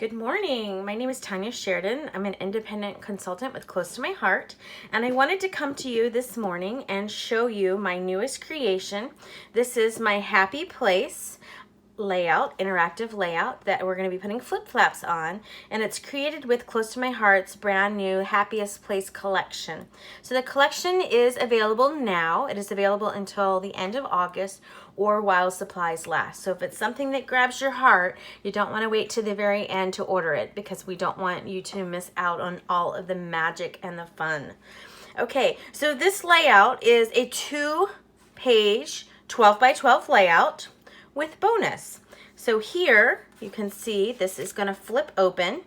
Good morning. My name is Tanya Sheridan. I'm an independent consultant with Close to My Heart, and I wanted to come to you this morning and show you my newest creation. This is my Happy Place layout, interactive layout that we're going to be putting flip-flaps on, and it's created with Close to My Heart's brand new Happiest Place collection. So the collection is available now. It is available until the end of August or while supplies last. So if it's something that grabs your heart, you don't want to wait to the very end to order it, because we don't want you to miss out on all of the magic and the fun. Okay, so this layout is a 2-page 12 by 12 layout with bonus. So here you can see this is going to flip open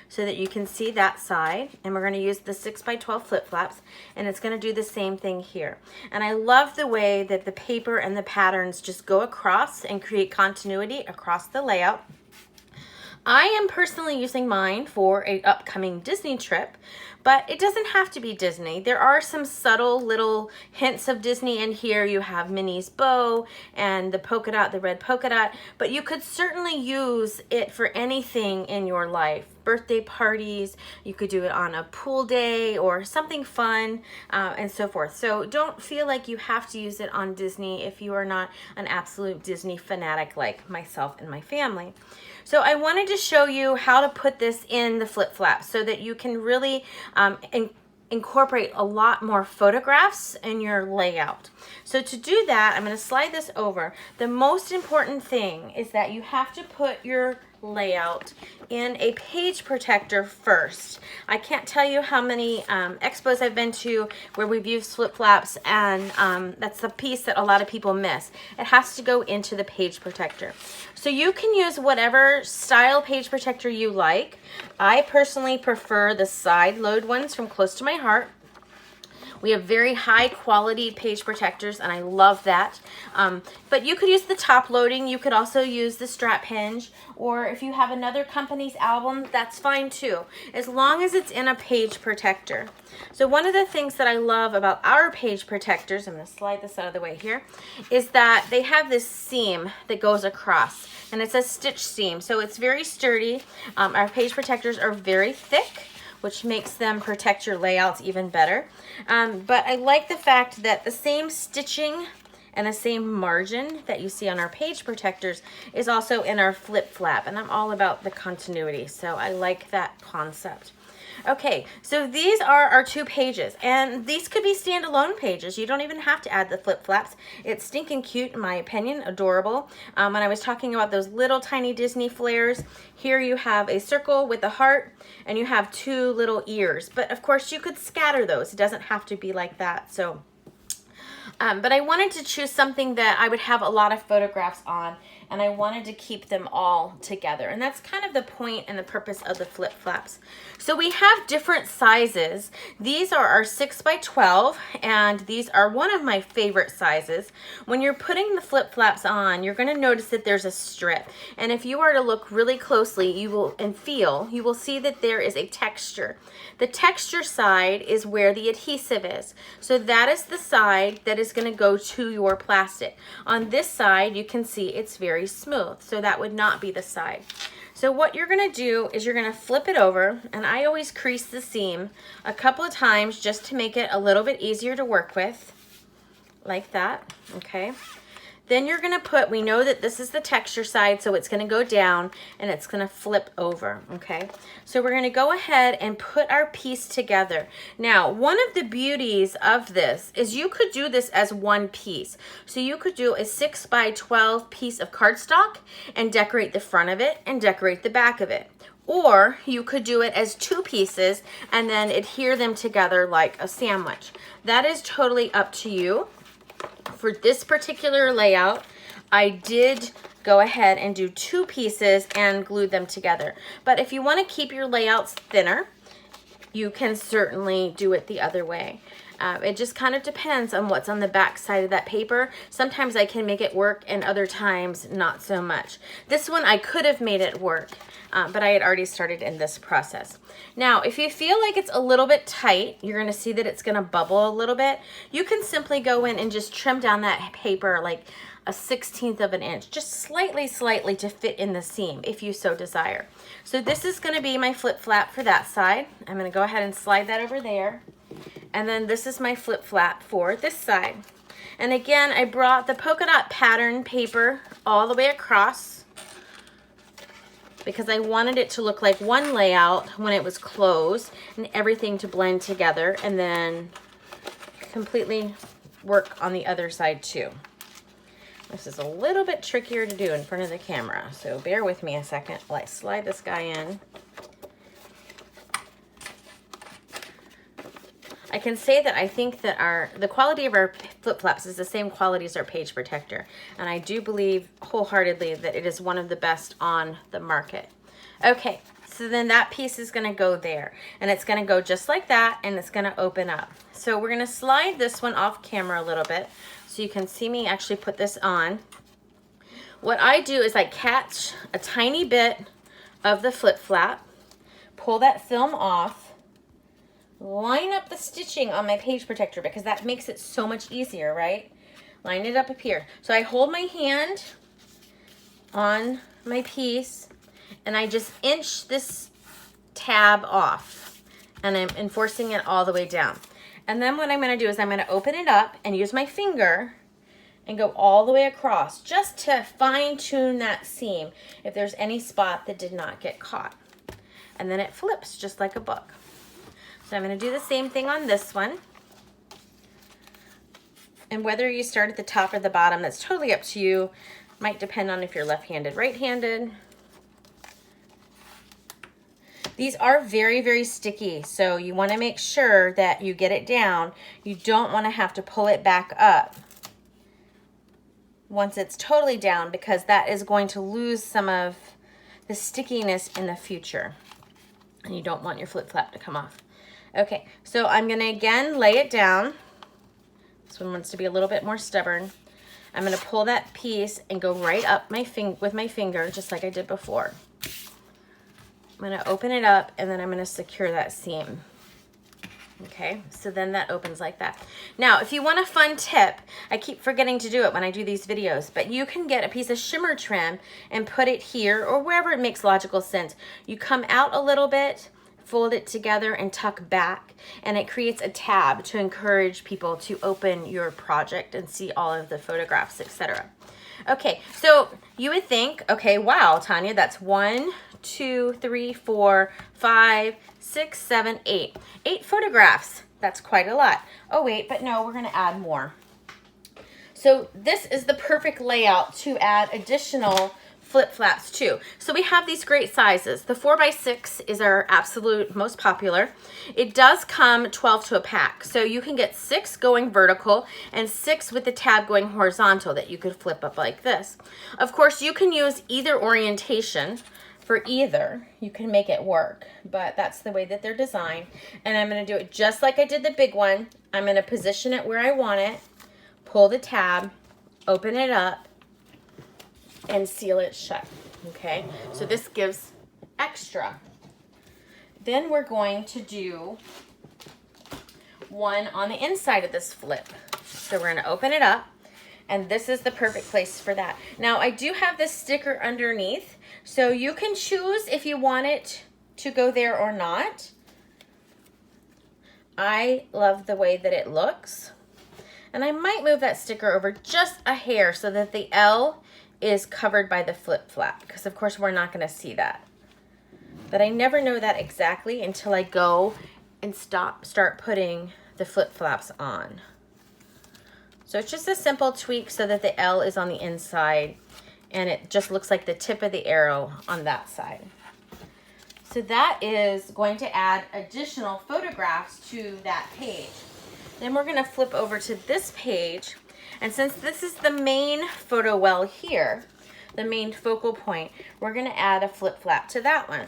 so that you can see that side, and we're going to use the 6 by 12 flip flaps, and it's going to do the same thing here. And I love the way that the paper and the patterns just go across and create continuity across the layout. I am personally using mine for an upcoming Disney trip, but it doesn't have to be Disney. There are some subtle little hints of Disney in here. You have Minnie's bow and the polka dot, the red polka dot, but you could certainly use it for anything in your life. Birthday parties, you could do it on a pool day or something fun, and so forth. So don't feel like you have to use it on Disney if you are not an absolute Disney fanatic like myself and my family. So I wanted to show you how to put this in the flip flap so that you can really incorporate a lot more photographs in your layout. So to do that, I'm going to slide this over. The most important thing is that you have to put your layout in a page protector first. I can't tell you how many expos I've been to where we've used flip flaps, and that's the piece that a lot of people miss. It has to go into the page protector. So you can use whatever style page protector you like. I personally prefer the side load ones from Close to My Heart. We have very high quality page protectors, and I love that. But you could use the top loading. You could also use the strap hinge, or if you have another company's album, that's fine too, as long as it's in a page protector. So one of the things that I love about our page protectors, I'm going to slide this out of the way here, is that they have this seam that goes across, and it's a stitch seam, so it's very sturdy. Our page protectors are very thick, which makes them protect your layouts even better. But I like the fact that the same stitching and the same margin that you see on our page protectors is also in our flip flap, and I'm all about the continuity, so I like that concept. Okay, so these are our 2 pages, and these could be standalone pages. You don't even have to add the flip flaps. It's stinking cute, in my opinion, adorable. When I was talking about those little tiny Disney flares, here you have a circle with a heart, and you have 2 little ears. But of course, you could scatter those. It doesn't have to be like that. So, but I wanted to choose something that I would have a lot of photographs on, and I wanted to keep them all together. And that's kind of the point and the purpose of the flip flaps. So we have different sizes. These are our 6 by 12, and these are one of my favorite sizes. When you're putting the flip flaps on, you're going to notice that there's a strip. And if you are to look really closely, you will see that there is a texture. The texture side is where the adhesive is. So that is the side that is going to go to your plastic. On this side, you can see it's very smooth, so that would not be the side. So what you're going to do is you're going to flip it over, and I always crease the seam a couple of times just to make it a little bit easier to work with, like that, okay? Then you're going to put, we know that this is the texture side, so it's going to go down and it's going to flip over, okay? So we're going to go ahead and put our piece together. Now, one of the beauties of this is you could do this as one piece. So you could do a 6 by 12 piece of cardstock and decorate the front of it and decorate the back of it. Or you could do it as 2 pieces and then adhere them together like a sandwich. That is totally up to you. For this particular layout, I did go ahead and do 2 pieces and glue them together. But if you want to keep your layouts thinner, you can certainly do it the other way. It just kind of depends on what's on the back side of that paper. Sometimes I can make it work, and other times not so much. This one I could have made it work. but I had already started in this process. Now, if you feel like it's a little bit tight, you're gonna see that it's gonna bubble a little bit. You can simply go in and just trim down that paper like a 1/16 of an inch, just slightly to fit in the seam if you so desire. So this is gonna be my flip flap for that side. I'm gonna go ahead and slide that over there. And then this is my flip flap for this side. And again, I brought the polka dot pattern paper all the way across because I wanted it to look like one layout when it was closed and everything to blend together, and then completely work on the other side too. This is a little bit trickier to do in front of the camera, so bear with me a second while I slide this guy in. I can say that I think that the quality of our flip flaps is the same quality as our page protector, and I do believe wholeheartedly that it is one of the best on the market. Okay, so then that piece is gonna go there, and it's gonna go just like that, and it's gonna open up. So we're gonna slide this one off camera a little bit so you can see me actually put this on. What I do is I catch a tiny bit of the flip flap, pull that film off, line up the stitching on my page protector because that makes it so much easier, right? Line it up here. So I hold my hand on my piece and I just inch this tab off and I'm enforcing it all the way down. And then what I'm gonna do is I'm gonna open it up and use my finger and go all the way across just to fine tune that seam if there's any spot that did not get caught. And then it flips just like a book. So I'm gonna do the same thing on this one. And whether you start at the top or the bottom, that's totally up to you. Might depend on if you're left-handed, right-handed. These are very sticky, so you wanna make sure that you get it down. You don't wanna have to pull it back up once it's totally down because that is going to lose some of the stickiness in the future. And you don't want your flip flap to come off. Okay, so I'm gonna again lay it down. This one wants to be a little bit more stubborn. I'm gonna pull that piece and go right up with my finger, just like I did before. I'm gonna open it up and then I'm gonna secure that seam. Okay, so then that opens like that. Now, if you want a fun tip, I keep forgetting to do it when I do these videos, but you can get a piece of shimmer trim and put it here or wherever it makes logical sense. You come out a little bit, fold it together and tuck back, and it creates a tab to encourage people to open your project and see all of the photographs, etc. Okay, so you would think, okay, wow, Tanya, that's 1, 2, 3, 4, 5, 6, 7, 8. 8 photographs. That's quite a lot. Oh wait, but no, we're gonna add more. So this is the perfect layout to add additional flip flaps too. So we have these great sizes. The 4x6 is our absolute most popular. It does come 12 to a pack. So you can get 6 going vertical and 6 with the tab going horizontal that you could flip up like this. Of course, you can use either orientation for either. You can make it work, but that's the way that they're designed. And I'm gonna do it just like I did the big one. I'm gonna position it where I want it, pull the tab, open it up, and seal it shut, okay? So this gives extra. Then we're going to do one on the inside of this flip. So we're gonna open it up, and this is the perfect place for that. Now, I do have this sticker underneath, so you can choose if you want it to go there or not. I love the way that it looks. And I might move that sticker over just a hair so that the L is covered by the flip flap, because of course we're not going to see that. But I never know that exactly until I go and start putting the flip flaps on. So it's just a simple tweak so that the L is on the inside and it just looks like the tip of the arrow on that side. So that is going to add additional photographs to that page. Then we're going to flip over to this page. And since this is the main photo well here, the main focal point, we're going to add a flip flap to that one.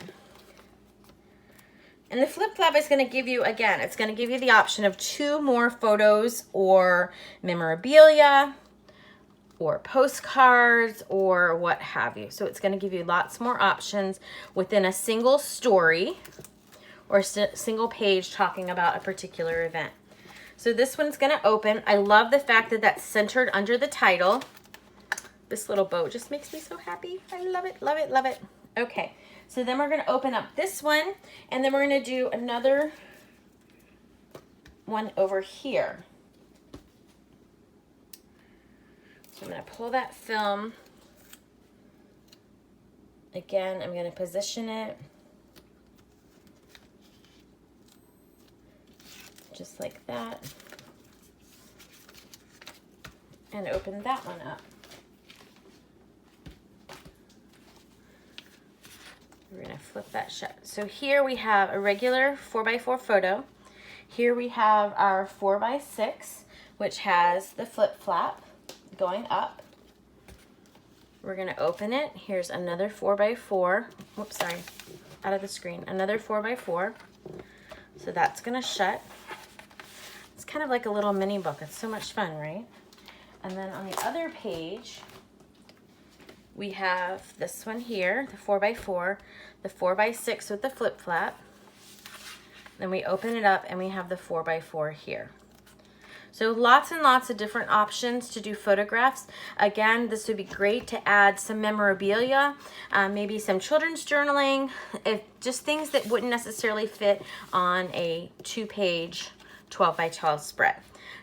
And the flip flap is going to give you, again, it's going to give you the option of 2 more photos or memorabilia or postcards or what have you. So it's going to give you lots more options within a single story or single page talking about a particular event. So this one's going to open. I love the fact that that's centered under the title. This little bow just makes me so happy. I love it, love it, love it. Okay, so then we're going to open up this one, and then we're going to do another one over here. So I'm going to pull that film. Again, I'm going to position it just like that, and open that one up. We're going to flip that shut. So here we have a regular 4x4 photo. Here we have our 4x6, which has the flip flap going up. We're going to open it. Here's another 4x4. Whoops, sorry, out of the screen. Another 4x4. So that's going to shut. It's kind of like a little mini book. It's so much fun, right? And then on the other page, we have this one here, the 4x4, the 4x6 with the flip flap. Then we open it up and we have the 4x4 here. So lots and lots of different options to do photographs. Again, this would be great to add some memorabilia, maybe some children's journaling, just things that wouldn't necessarily fit on a 2-page 12x12 spread.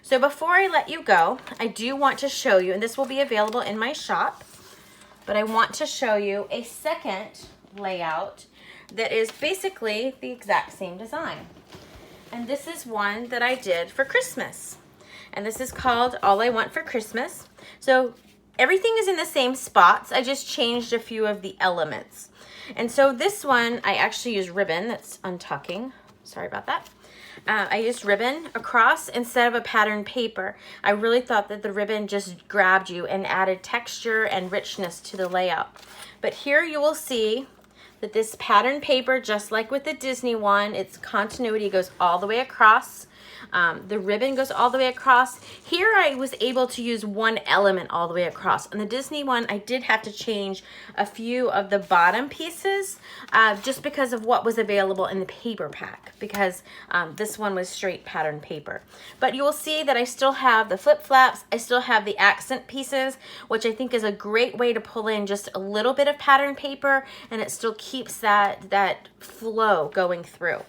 So before I let you go, I do want to show you, and this will be available in my shop, but I want to show you a second layout that is basically the exact same design. And this is one that I did for Christmas. And this is called All I Want for Christmas. So everything is in the same spots. I just changed a few of the elements. And so this one, I actually used ribbon that's untucking. Sorry about that. I used ribbon across instead of a patterned paper. I really thought that the ribbon just grabbed you and added texture and richness to the layout. But here you will see that this patterned paper, just like with the Disney one, its continuity goes all the way across. The ribbon goes all the way across. Here I was able to use one element all the way across. On the Disney one, I did have to change a few of the bottom pieces just because of what was available in the paper pack, because this one was straight pattern paper. But you will see that I still have the flip flaps. I still have the accent pieces, which I think is a great way to pull in just a little bit of pattern paper, and it still keeps that flow going through.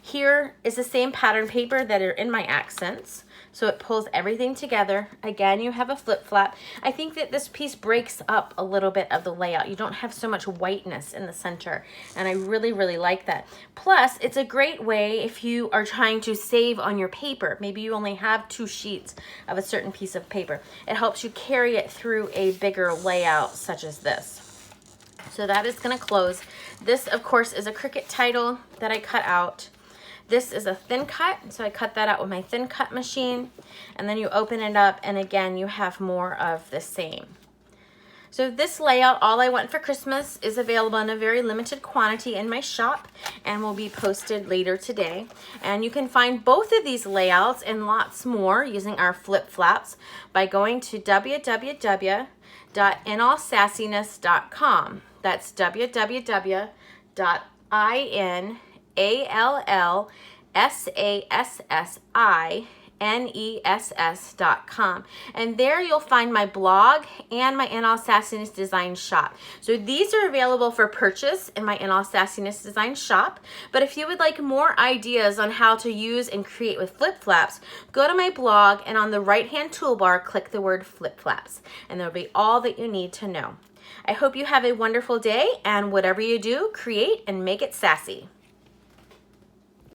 Here is the same pattern paper that are in my accents, so it pulls everything together. Again, you have a flip flap. I think that this piece breaks up a little bit of the layout. You don't have so much whiteness in the center, and I really, really like that. Plus, it's a great way if you are trying to save on your paper. Maybe you only have 2 sheets of a certain piece of paper. It helps you carry it through a bigger layout such as this. So that is going to close. This, of course, is a Cricut title that I cut out. This is a thin cut, so I cut that out with my thin cut machine, and then you open it up, and again, you have more of the same. So this layout, All I Want for Christmas, is available in a very limited quantity in my shop and will be posted later today. And you can find both of these layouts and lots more using our flip flaps by going to www.inallsassiness.com. That's www.inallsassiness.com, and there you'll find my blog and my In All Sassiness Design shop. So these are available for purchase in my In All Sassiness Design shop, but if you would like more ideas on how to use and create with flip flaps, go to my blog, and on the right hand toolbar click the word flip flaps, and there'll be all that you need to know. I hope you have a wonderful day, and whatever you do, create and make it sassy.